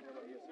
Tenang.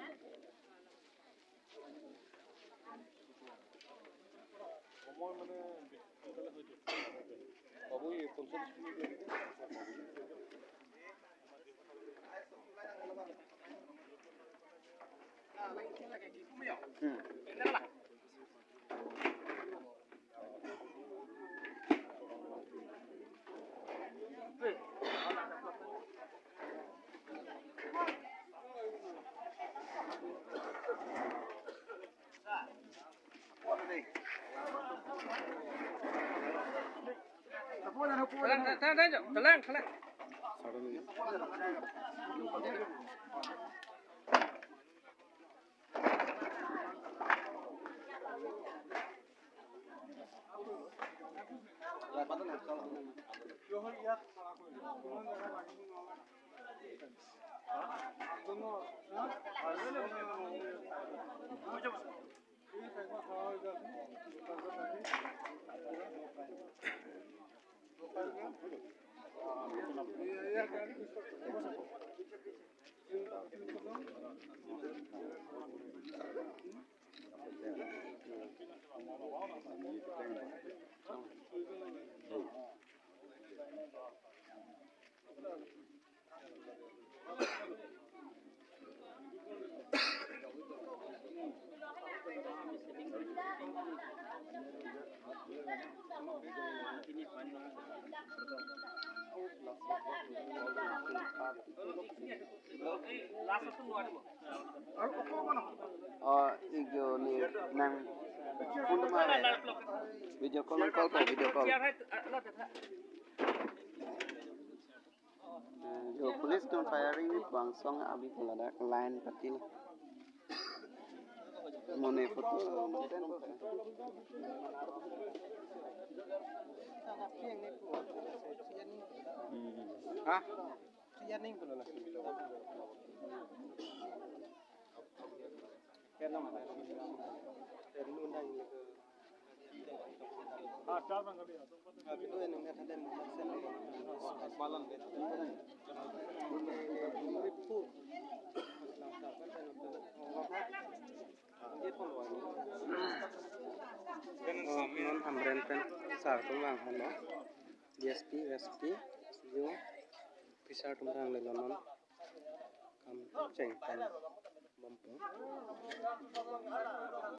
Ijo ni nang phone ma video call video call jo police don't firing with bangsong abi kolada line patil mone foto ha sianing pun lah kena mana terlunang चार बंद कर दिया अभी तो इन्होंने ठंडे मोहम्मद से पालन दे non hamren pen sar tumang hano DSP yo pisar tumang le non kam cheng pen